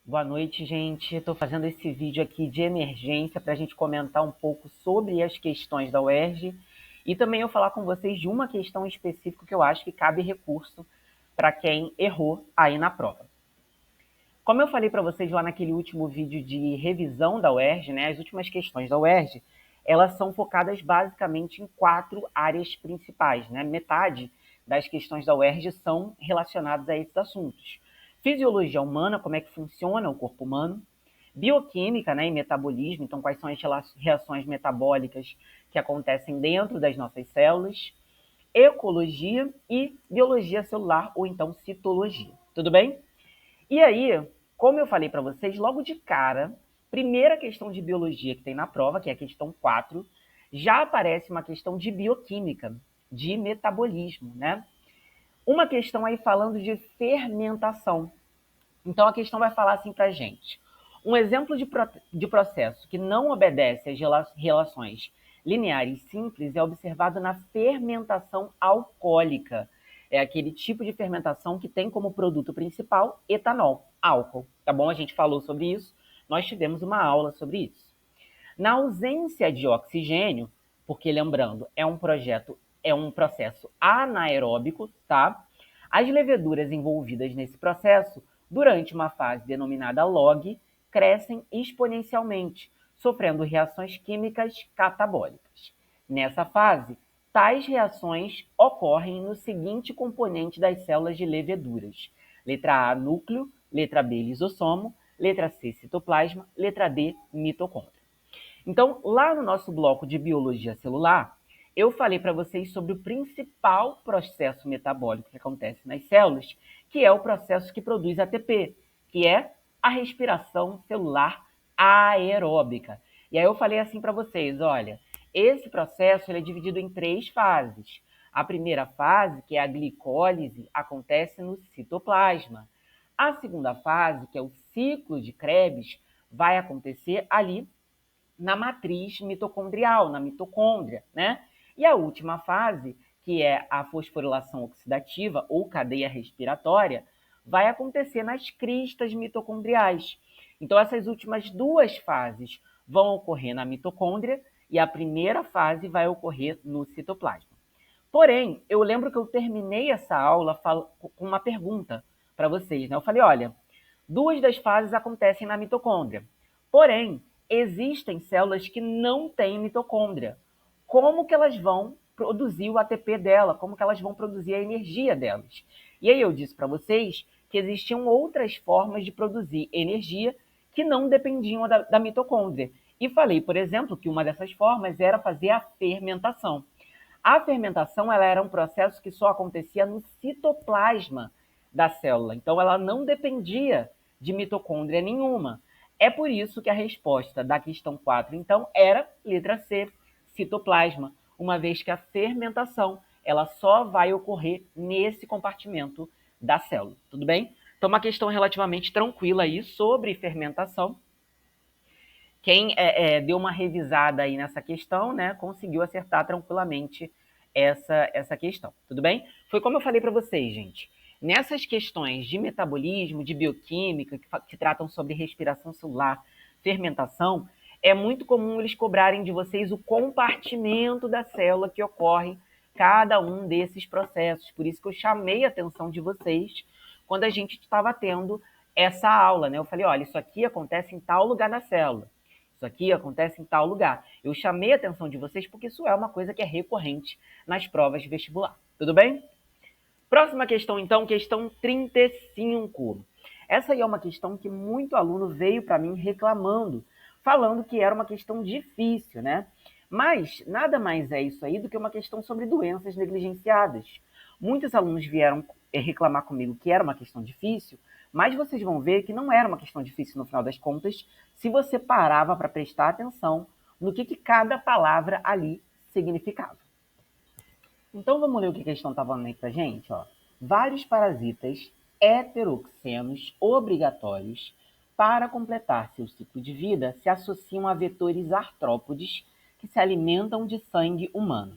Boa noite, gente. Estou fazendo esse vídeo aqui de emergência para a gente comentar um pouco sobre as questões da UERJ e também eu falar com vocês de uma questão específica que eu acho que cabe recurso para quem errou aí na prova. Como eu falei para vocês lá naquele último vídeo de revisão da UERJ, né, as últimas questões da UERJ, elas são focadas basicamente em 4 áreas principais, né? Metade das questões da UERJ são relacionadas a esses assuntos. Fisiologia humana, como é que funciona o corpo humano. Bioquímica, né, e metabolismo, então quais são as reações metabólicas que acontecem dentro das nossas células. Ecologia e biologia celular, ou então citologia. Tudo bem? E aí, como eu falei para vocês, logo de cara, primeira questão de biologia que tem na prova, que é a questão 4, já aparece uma questão de bioquímica, de metabolismo, né? Uma questão aí falando de fermentação. Então a questão vai falar assim para a gente. Um exemplo de processo que não obedece às relações lineares simples é observado na fermentação alcoólica. É aquele tipo de fermentação que tem como produto principal etanol, álcool. Tá bom? A gente falou sobre isso, nós tivemos uma aula sobre isso. Na ausência de oxigênio, porque lembrando, é um processo anaeróbico, tá? As leveduras envolvidas nesse processo, durante uma fase denominada log, crescem exponencialmente, sofrendo reações químicas catabólicas. Nessa fase, tais reações ocorrem no seguinte componente das células de leveduras: letra A, núcleo; letra B, lisossomo; letra C, citoplasma; letra D, mitocôndria. Então, lá no nosso bloco de biologia celular, eu falei para vocês sobre o principal processo metabólico que acontece nas células, que é o processo que produz ATP, que é a respiração celular aeróbica. E aí eu falei assim para vocês, olha, esse processo ele é dividido em 3 fases. A primeira fase, que é a glicólise, acontece no citoplasma. A segunda fase, que é o ciclo de Krebs, vai acontecer ali na matriz mitocondrial, na mitocôndria, né? E a última fase, que é a fosforilação oxidativa ou cadeia respiratória, vai acontecer nas cristas mitocondriais. Então, essas últimas 2 fases vão ocorrer na mitocôndria e a primeira fase vai ocorrer no citoplasma. Porém, eu lembro que eu terminei essa aula com uma pergunta para vocês, né? Eu falei, olha, 2 das fases acontecem na mitocôndria. Porém, existem células que não têm mitocôndria. Como que elas vão produzir o ATP dela? Como que elas vão produzir a energia delas? E aí eu disse para vocês que existiam outras formas de produzir energia que não dependiam da mitocôndria. E falei, por exemplo, que uma dessas formas era fazer a fermentação. A fermentação ela era um processo que só acontecia no citoplasma da célula. Então, ela não dependia de mitocôndria nenhuma. É por isso que a resposta da questão 4, então, era letra C, citoplasma, uma vez que a fermentação ela só vai ocorrer nesse compartimento da célula. Tudo bem? Então, uma questão relativamente tranquila aí sobre fermentação. Quem deu uma revisada aí nessa questão, né, conseguiu acertar tranquilamente essa questão. Tudo bem? Foi como eu falei para vocês, gente. Nessas questões de metabolismo, de bioquímica, que tratam sobre respiração celular, fermentação, é muito comum eles cobrarem de vocês o compartimento da célula que ocorre cada um desses processos. Por isso que eu chamei a atenção de vocês quando a gente estava tendo essa aula, né? Eu falei, olha, isso aqui acontece em tal lugar da célula. Isso aqui acontece em tal lugar. Eu chamei a atenção de vocês porque isso é uma coisa que é recorrente nas provas de vestibular. Tudo bem? Próxima questão, então, questão 35. Essa aí é uma questão que muito aluno veio para mim reclamando, falando que era uma questão difícil, né? Mas nada mais é isso aí do que uma questão sobre doenças negligenciadas. Muitos alunos vieram reclamar comigo que era uma questão difícil, mas vocês vão ver que não era uma questão difícil no final das contas, se você parava para prestar atenção no que cada palavra ali significava. Então vamos ler o que a questão está falando aí para gente. Ó. Vários parasitas heteroxenos obrigatórios para completar seu ciclo de vida se associam a vetores artrópodes que se alimentam de sangue humano.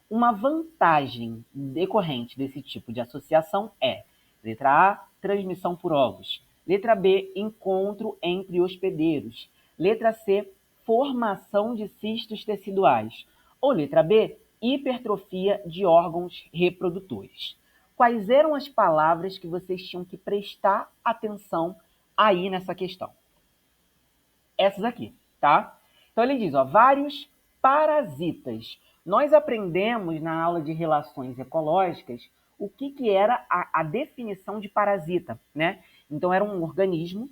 Uma vantagem decorrente desse tipo de associação é, letra A, transmissão por ovos, Letra B, encontro entre hospedeiros. Letra C, formação de cistos teciduais. Ou letra B, hipertrofia de órgãos reprodutores. Quais eram as palavras que vocês tinham que prestar atenção aí nessa questão? Essas aqui, tá? Então ele diz, ó, vários parasitas. Nós aprendemos na aula de relações ecológicas o que era a definição de parasita, né? Então era um organismo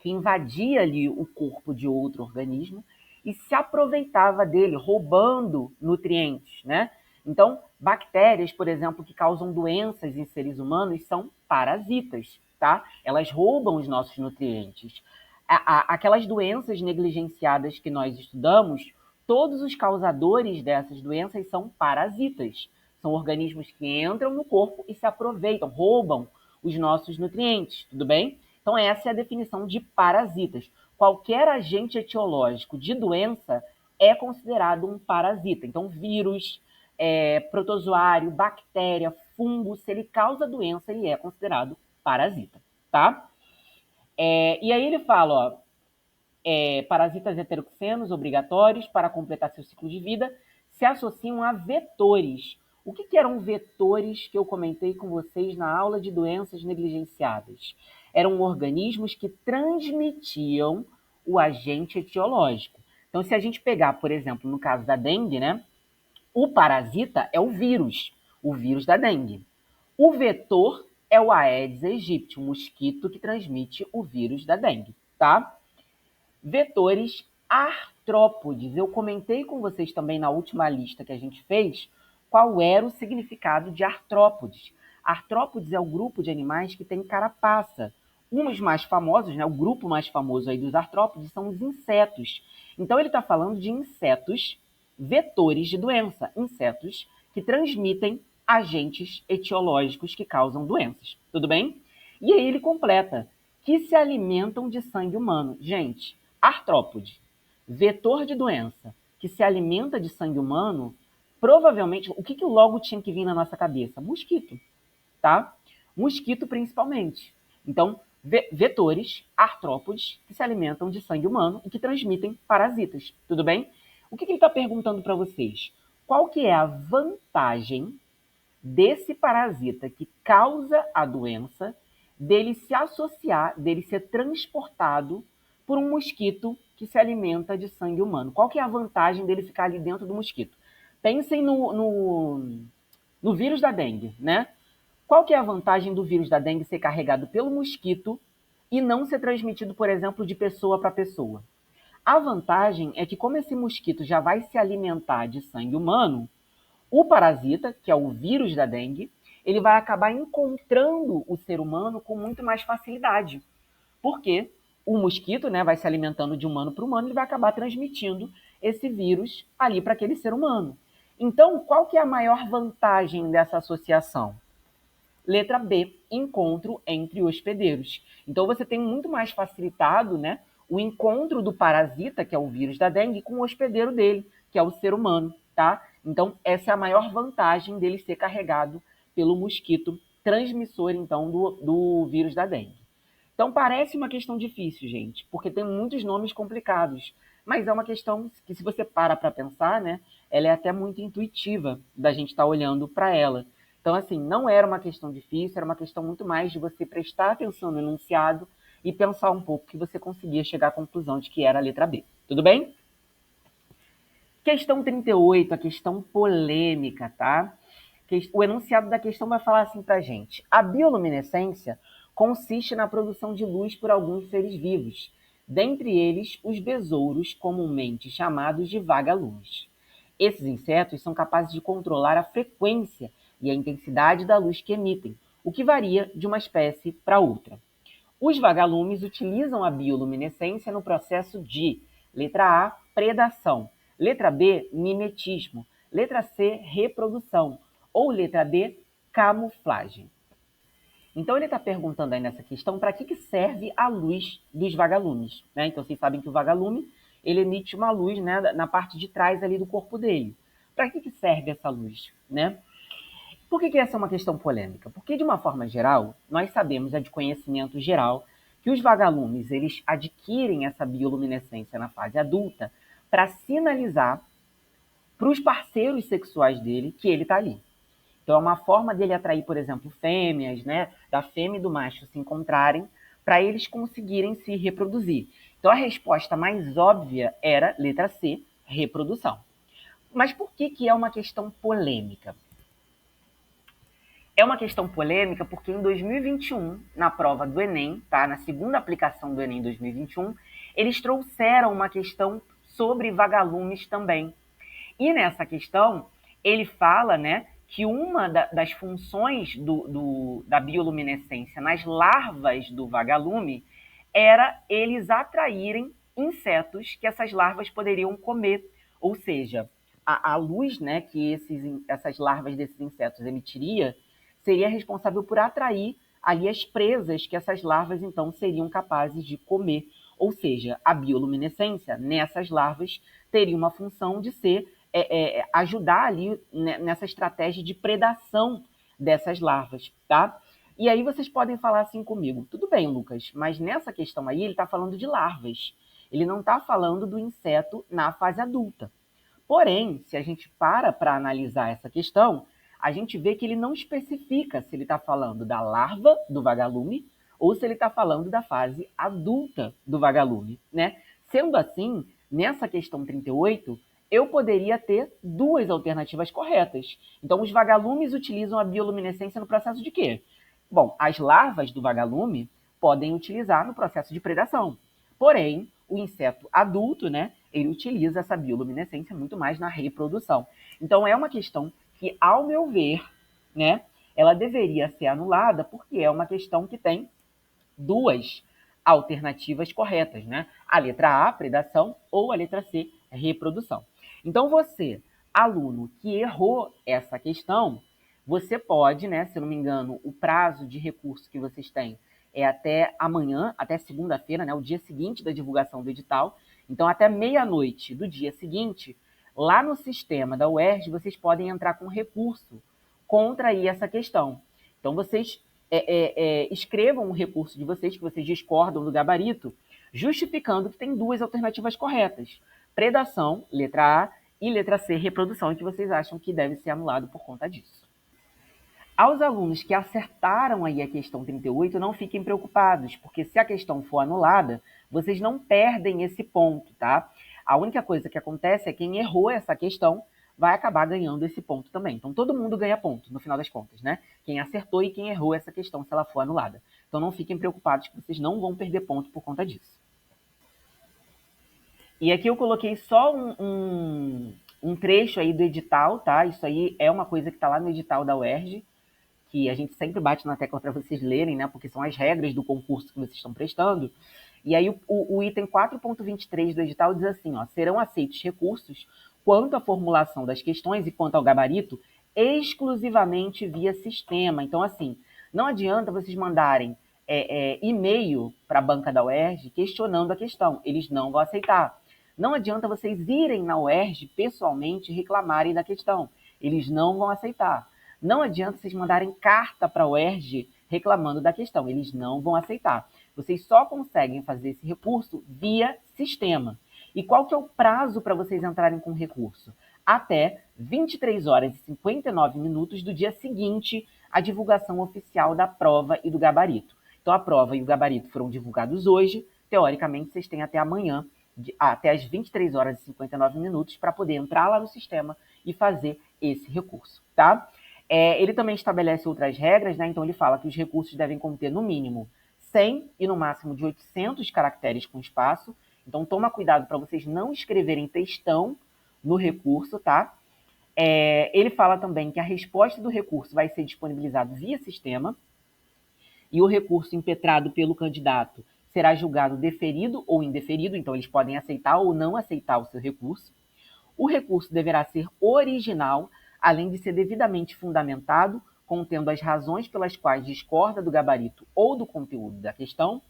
que invadia ali o corpo de outro organismo e se aproveitava dele, roubando nutrientes, né? Então, bactérias, por exemplo, que causam doenças em seres humanos são parasitas, tá? Elas roubam os nossos nutrientes. Aquelas doenças negligenciadas que nós estudamos, todos os causadores dessas doenças são parasitas. São organismos que entram no corpo e se aproveitam, roubam os nossos nutrientes, tudo bem? Então, essa é a definição de parasitas. Qualquer agente etiológico de doença é considerado um parasita. Então, vírus, protozoário, bactéria, fungo, se ele causa doença, ele é considerado parasita, tá? E aí ele fala, ó, parasitas heteroxenos obrigatórios para completar seu ciclo de vida se associam a vetores. O que eram vetores que eu comentei com vocês na aula de doenças negligenciadas? Eram organismos que transmitiam o agente etiológico. Então, se a gente pegar, por exemplo, no caso da dengue, né? O parasita é o vírus da dengue. O vetor é o Aedes aegypti, o mosquito que transmite o vírus da dengue, tá? Vetores artrópodes. Eu comentei com vocês também na última lista que a gente fez qual era o significado de artrópodes. Artrópodes é o grupo de animais que tem carapaça. Um dos mais famosos, né, o grupo mais famoso aí dos artrópodes são os insetos. Então ele está falando de insetos vetores de doença, insetos que transmitem agentes etiológicos que causam doenças. Tudo bem? E aí ele completa que se alimentam de sangue humano. Gente, artrópode, vetor de doença, que se alimenta de sangue humano, provavelmente, o que logo tinha que vir na nossa cabeça? Mosquito, tá? Mosquito principalmente. Então, vetores, artrópodes, que se alimentam de sangue humano e que transmitem parasitas, tudo bem? O que ele está perguntando para vocês? Qual que é a vantagem desse parasita que causa a doença, dele se associar, dele ser transportado por um mosquito que se alimenta de sangue humano? Qual que é a vantagem dele ficar ali dentro do mosquito? Pensem no vírus da dengue, né? Qual que é a vantagem do vírus da dengue ser carregado pelo mosquito e não ser transmitido, por exemplo, de pessoa para pessoa? A vantagem é que, como esse mosquito já vai se alimentar de sangue humano, o parasita, que é o vírus da dengue, ele vai acabar encontrando o ser humano com muito mais facilidade. Porque o mosquito, né, vai se alimentando de humano para humano, ele vai acabar transmitindo esse vírus ali para aquele ser humano. Então, qual que é a maior vantagem dessa associação? Letra B, encontro entre hospedeiros. Então, você tem muito mais facilitado, né, o encontro do parasita, que é o vírus da dengue, com o hospedeiro dele, que é o ser humano, tá? Então, essa é a maior vantagem dele ser carregado pelo mosquito transmissor, então, do vírus da dengue. Então, parece uma questão difícil, gente, porque tem muitos nomes complicados, mas é uma questão que, se você para pensar, né, ela é até muito intuitiva da gente estar olhando para ela. Então, assim, não era uma questão difícil, era uma questão muito mais de você prestar atenção no enunciado e pensar um pouco que você conseguia chegar à conclusão de que era a letra B. Tudo bem? Questão 38, a questão polêmica, tá? O enunciado da questão vai falar assim pra gente. A bioluminescência consiste na produção de luz por alguns seres vivos, dentre eles os besouros, comumente chamados de vagalumes. Esses insetos são capazes de controlar a frequência e a intensidade da luz que emitem, o que varia de uma espécie para outra. Os vagalumes utilizam a bioluminescência no processo de, letra A, predação, letra B, mimetismo, letra C, reprodução, ou letra D, camuflagem. Então ele está perguntando aí nessa questão para que serve a luz dos vagalumes, né? Então vocês sabem que o vagalume ele emite uma luz, né, na parte de trás ali do corpo dele. Para que serve essa luz, né? Por que essa é uma questão polêmica? Porque, de uma forma geral, nós sabemos, é de conhecimento geral, que os vagalumes eles adquirem essa bioluminescência na fase adulta para sinalizar para os parceiros sexuais dele que ele está ali. Então, é uma forma dele atrair, por exemplo, fêmeas, né? Da fêmea e do macho se encontrarem para eles conseguirem se reproduzir. Então, a resposta mais óbvia era letra C, reprodução. Mas por que é uma questão polêmica? É uma questão polêmica porque em 2021, na prova do Enem, tá? Na segunda aplicação do Enem 2021, eles trouxeram uma questão sobre vagalumes também. E nessa questão, ele fala, né, que uma das funções da bioluminescência nas larvas do vagalume era eles atraírem insetos que essas larvas poderiam comer. Ou seja, a luz, né, que essas larvas desses insetos emitiria seria responsável por atrair ali as presas que essas larvas, então, seriam capazes de comer. Ou seja, a bioluminescência nessas larvas teria uma função de ser ajudar ali nessa estratégia de predação dessas larvas, tá? E aí vocês podem falar assim comigo, tudo bem, Lucas, mas nessa questão aí ele está falando de larvas. Ele não está falando do inseto na fase adulta. Porém, se a gente para analisar essa questão, a gente vê que ele não especifica se ele está falando da larva do vagalume ou se ele está falando da fase adulta do vagalume, né? Sendo assim, nessa questão 38, eu poderia ter duas alternativas corretas. Então, os vagalumes utilizam a bioluminescência no processo de quê? Bom, as larvas do vagalume podem utilizar no processo de predação. Porém, o inseto adulto, né, ele utiliza essa bioluminescência muito mais na reprodução. Então, é uma questão que, ao meu ver, né, ela deveria ser anulada porque é uma questão que tem duas alternativas corretas, né? A letra A, predação, ou a letra C, reprodução. Então, você, aluno que errou essa questão, você pode, né, se eu não me engano, o prazo de recurso que vocês têm é até amanhã, até segunda-feira, né, o dia seguinte da divulgação do edital. Então, até meia-noite do dia seguinte, lá no sistema da UERJ, vocês podem entrar com recurso contra aí essa questão. Então, vocês escrevam um recurso de vocês, que vocês discordam do gabarito, justificando que tem duas alternativas corretas. Predação, letra A, e letra C, reprodução, que vocês acham que deve ser anulado por conta disso. Aos alunos que acertaram aí a questão 38, não fiquem preocupados, porque se a questão for anulada, vocês não perdem esse ponto, tá? A única coisa que acontece é que quem errou essa questão vai acabar ganhando esse ponto também. Então, todo mundo ganha ponto, no final das contas, né? Quem acertou e quem errou essa questão, se ela for anulada. Então, não fiquem preocupados que vocês não vão perder ponto por conta disso. E aqui eu coloquei só um trecho aí do edital, tá? Isso aí é uma coisa que está lá no edital da UERJ, que a gente sempre bate na tecla para vocês lerem, né? Porque são as regras do concurso que vocês estão prestando. E aí o item 4.23 do edital diz assim, ó, serão aceitos recursos quanto à formulação das questões e quanto ao gabarito exclusivamente via sistema. Então, assim, não adianta vocês mandarem e-mail para a banca da UERJ questionando a questão. Eles não vão aceitar. Não adianta vocês irem na UERJ pessoalmente reclamarem da questão. Eles não vão aceitar. Não adianta vocês mandarem carta para a UERJ reclamando da questão. Eles não vão aceitar. Vocês só conseguem fazer esse recurso via sistema. E qual que é o prazo para vocês entrarem com recurso? Até 23 horas e 59 minutos do dia seguinte à divulgação oficial da prova e do gabarito. Então, a prova e o gabarito foram divulgados hoje. Teoricamente, vocês têm até amanhã, até as 23 horas e 59 minutos, para poder entrar lá no sistema e fazer esse recurso, tá? Ele também estabelece outras regras, né? Então, ele fala que os recursos devem conter, no mínimo, 100 e no máximo de 800 caracteres com espaço. Então, toma cuidado para vocês não escreverem textão no recurso, tá? Ele fala também que a resposta do recurso vai ser disponibilizada via sistema e o recurso impetrado pelo candidato será julgado deferido ou indeferido, então eles podem aceitar ou não aceitar o seu recurso. O recurso deverá ser original, além de ser devidamente fundamentado, contendo as razões pelas quais discorda do gabarito ou do conteúdo da questão,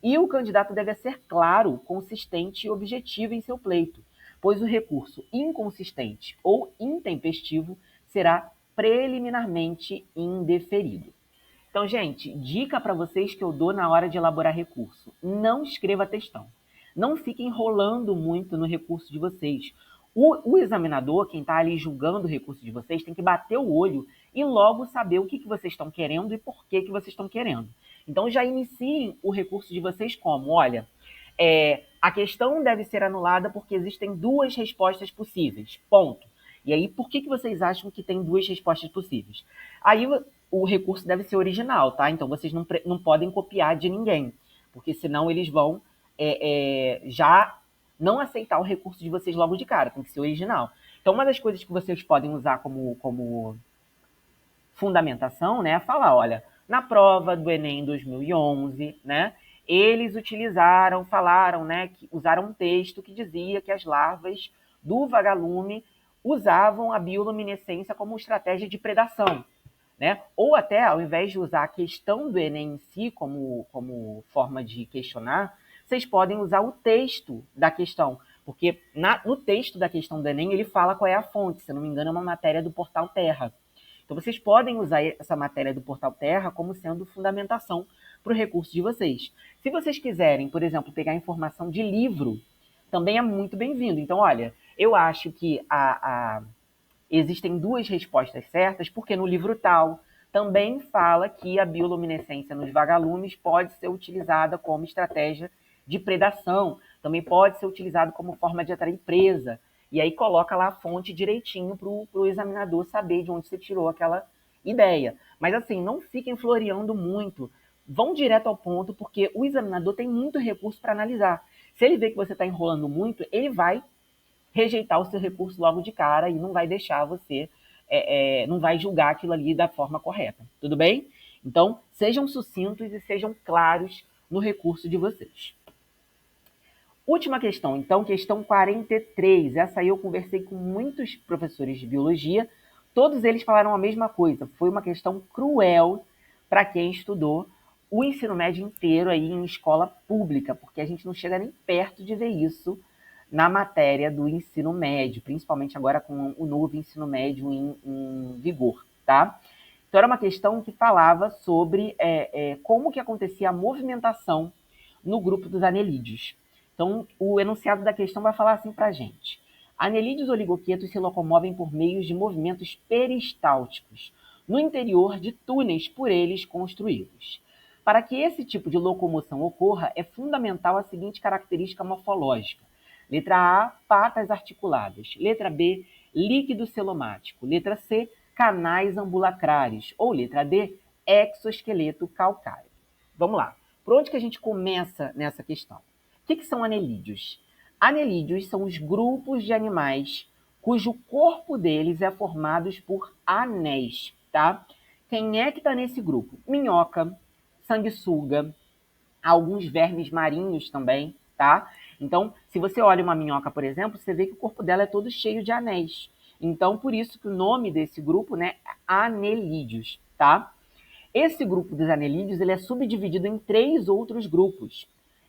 e o candidato deve ser claro, consistente e objetivo em seu pleito, pois o recurso inconsistente ou intempestivo será preliminarmente indeferido. Então, gente, dica para vocês que eu dou na hora de elaborar recurso. Não escreva textão. Não fique enrolando muito no recurso de vocês. O examinador, quem está ali julgando o recurso de vocês, tem que bater o olho e logo saber o que vocês estão querendo e por que vocês estão querendo. Então, já iniciem o recurso de vocês como, olha, a questão deve ser anulada porque existem duas respostas possíveis, ponto. E aí, por que vocês acham que tem duas respostas possíveis? Aí, o recurso deve ser original, tá? Então, vocês não podem copiar de ninguém, porque senão eles vão já não aceitar o recurso de vocês logo de cara, tem que ser original. Então, uma das coisas que vocês podem usar como fundamentação, né, é falar, olha, na prova do Enem 2011, né, eles falaram, né, que usaram um texto que dizia que as larvas do vagalume usavam a bioluminescência como estratégia de predação, né? Ou até, ao invés de usar a questão do Enem em si como forma de questionar, vocês podem usar o texto da questão, porque no texto da questão do Enem ele fala qual é a fonte, se não me engano é uma matéria do Portal Terra. Então vocês podem usar essa matéria do Portal Terra como sendo fundamentação para o recurso de vocês. Se vocês quiserem, por exemplo, pegar informação de livro, também é muito bem-vindo. Então, olha, eu acho que existem duas respostas certas, porque no livro tal também fala que a bioluminescência nos vagalumes pode ser utilizada como estratégia de predação, também pode ser utilizado como forma de atrair presa. E aí coloca lá a fonte direitinho para o examinador saber de onde você tirou aquela ideia. Mas assim, não fiquem floreando muito. Vão direto ao ponto, porque o examinador tem muito recurso para analisar. Se ele vê que você está enrolando muito, ele vai rejeitar o seu recurso logo de cara e não vai deixar você, não vai julgar aquilo ali da forma correta. Tudo bem? Então, sejam sucintos e sejam claros no recurso de vocês. Última questão, então, questão 43. Essa aí eu conversei com muitos professores de biologia, todos eles falaram a mesma coisa. Foi uma questão cruel para quem estudou o ensino médio inteiro aí em escola pública, porque a gente não chega nem perto de ver isso na matéria do ensino médio, principalmente agora com o novo ensino médio em vigor, tá? Então, era uma questão que falava sobre como que acontecia a movimentação no grupo dos anelídeos. Então, o enunciado da questão vai falar assim para a gente. Anelídeos oligoquetos se locomovem por meios de movimentos peristálticos no interior de túneis por eles construídos. Para que esse tipo de locomoção ocorra, é fundamental a seguinte característica morfológica. Letra A, patas articuladas. Letra B, líquido celomático. Letra C, canais ambulacrares. Ou letra D, exoesqueleto calcário. Vamos lá. Por onde que a gente começa nessa questão? O que são anelídeos? Anelídeos são os grupos de animais cujo corpo deles é formado por anéis, tá? Quem é que está nesse grupo? Minhoca, sanguessuga, alguns vermes marinhos também, tá? Então, se você olha uma minhoca, por exemplo, você vê que o corpo dela é todo cheio de anéis. Então, por isso que o nome desse grupo, né, é anelídeos, tá? Esse grupo dos anelídeos, ele é subdividido em 3 outros grupos: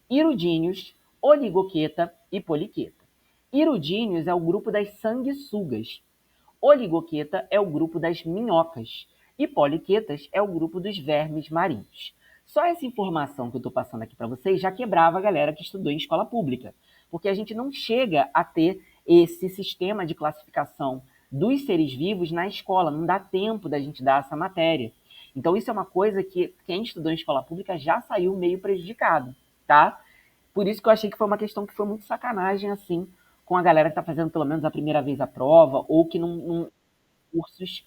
hirudíneos, oligoqueta e poliqueta. Hirudíneos é o grupo das sanguessugas. Oligoqueta é o grupo das minhocas. E poliquetas é o grupo dos vermes marinhos. Só essa informação que eu estou passando aqui para vocês já quebrava a galera que estudou em escola pública, porque a gente não chega a ter esse sistema de classificação dos seres vivos na escola, não dá tempo da gente dar essa matéria. Então isso é uma coisa que quem estudou em escola pública já saiu meio prejudicado, tá? Por isso que eu achei que foi uma questão que foi muito sacanagem, assim, com a galera que está fazendo pelo menos a primeira vez a prova, ou que não cursos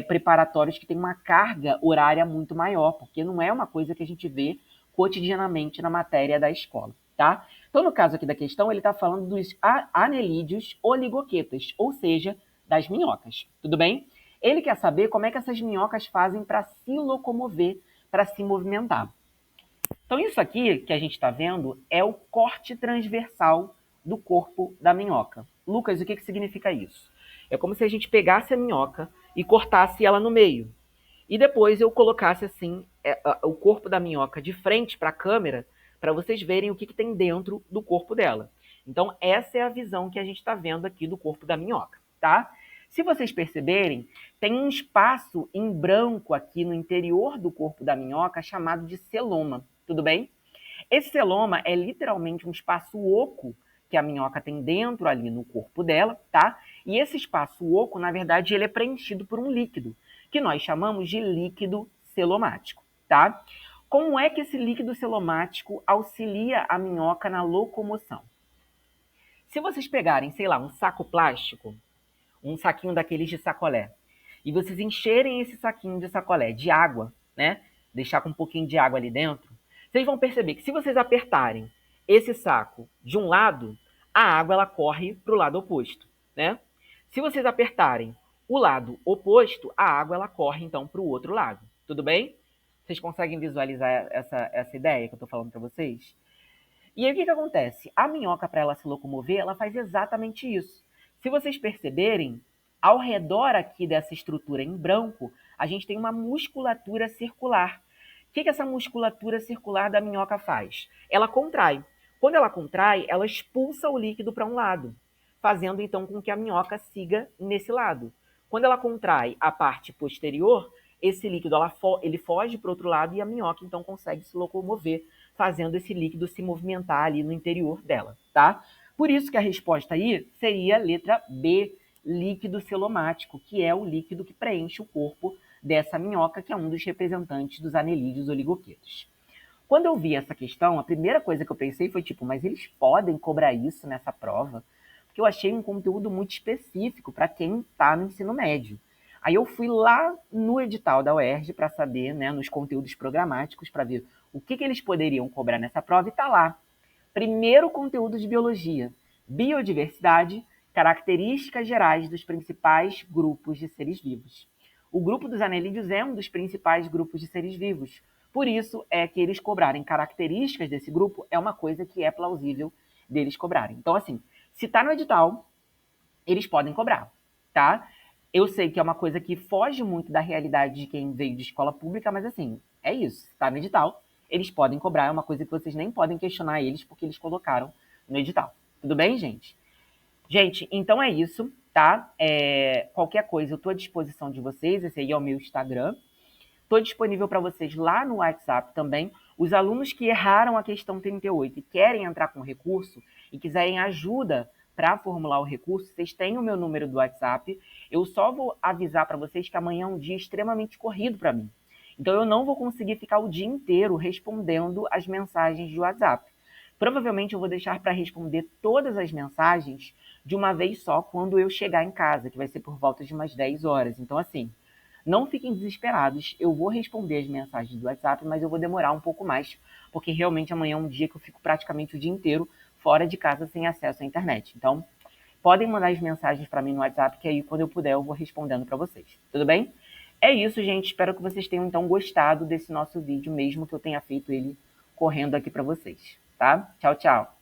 preparatórios que tem uma carga horária muito maior, porque não é uma coisa que a gente vê cotidianamente na matéria da escola, tá? Então, no caso aqui da questão, ele está falando dos anelídeos oligoquetas, ou seja, das minhocas, tudo bem? Ele quer saber como é que essas minhocas fazem para se locomover, para se movimentar. Então, isso aqui que a gente está vendo é o corte transversal do corpo da minhoca. Lucas, o que significa isso? É como se a gente pegasse a minhoca e cortasse ela no meio. E depois eu colocasse assim o corpo da minhoca de frente para a câmera, para vocês verem o que tem dentro do corpo dela. Então, essa é a visão que a gente está vendo aqui do corpo da minhoca, tá? Se vocês perceberem, tem um espaço em branco aqui no interior do corpo da minhoca chamado de celoma, tudo bem? Esse celoma é literalmente um espaço oco que a minhoca tem dentro ali no corpo dela, tá? E esse espaço oco, na verdade, ele é preenchido por um líquido, que nós chamamos de líquido celomático, tá? Como é que esse líquido celomático auxilia a minhoca na locomoção? Se vocês pegarem, sei lá, um saco plástico, um saquinho daqueles de sacolé, e vocês encherem esse saquinho de sacolé de água, né? Deixar com um pouquinho de água ali dentro, vocês vão perceber que se vocês apertarem esse saco de um lado, a água ela corre para o lado oposto, né? Se vocês apertarem o lado oposto, a água ela corre então para o outro lado. Tudo bem? Vocês conseguem visualizar essa ideia que eu estou falando para vocês? E aí o que acontece? A minhoca, para ela se locomover, ela faz exatamente isso. Se vocês perceberem, ao redor aqui dessa estrutura em branco, a gente tem uma musculatura circular. O que essa musculatura circular da minhoca faz? Ela contrai. Quando ela contrai, ela expulsa o líquido para um lado, fazendo então com que a minhoca siga nesse lado. Quando ela contrai a parte posterior, esse líquido ele foge para o outro lado e a minhoca então consegue se locomover, fazendo esse líquido se movimentar ali no interior dela, tá? Por isso que a resposta aí seria a letra B, líquido celomático, que é o líquido que preenche o corpo dessa minhoca, que é um dos representantes dos anelídeos oligoquetos. Quando eu vi essa questão, a primeira coisa que eu pensei foi tipo, mas eles podem cobrar isso nessa prova? Porque eu achei um conteúdo muito específico para quem está no ensino médio. Aí eu fui lá no edital da UERJ para saber, né, nos conteúdos programáticos, para ver o que eles poderiam cobrar nessa prova, e está lá. Primeiro conteúdo de biologia, biodiversidade, características gerais dos principais grupos de seres vivos. O grupo dos anelídeos é um dos principais grupos de seres vivos. Por isso é que eles cobrarem características desse grupo é uma coisa que é plausível deles cobrarem. Então, assim, se está no edital, eles podem cobrar, tá? Eu sei que é uma coisa que foge muito da realidade de quem veio de escola pública, mas assim, é isso, tá no edital, eles podem cobrar, é uma coisa que vocês nem podem questionar eles, porque eles colocaram no edital. Tudo bem, gente? Gente, então é isso, tá? Qualquer coisa, eu tô à disposição de vocês, esse aí é o meu Instagram. Estou disponível para vocês lá no WhatsApp também. Os alunos que erraram a questão 38 e querem entrar com recurso e quiserem ajuda para formular o recurso, vocês têm o meu número do WhatsApp. Eu só vou avisar para vocês que amanhã é um dia extremamente corrido para mim. Então eu não vou conseguir ficar o dia inteiro respondendo as mensagens de WhatsApp. Provavelmente eu vou deixar para responder todas as mensagens de uma vez só quando eu chegar em casa, que vai ser por volta de umas 10 horas. Então, assim, não fiquem desesperados, eu vou responder as mensagens do WhatsApp, mas eu vou demorar um pouco mais, porque realmente amanhã é um dia que eu fico praticamente o dia inteiro fora de casa sem acesso à internet. Então, podem mandar as mensagens para mim no WhatsApp, que aí quando eu puder eu vou respondendo para vocês. Tudo bem? É isso, gente. Espero que vocês tenham então gostado desse nosso vídeo, mesmo que eu tenha feito ele correndo aqui para vocês, tá? Tchau, tchau.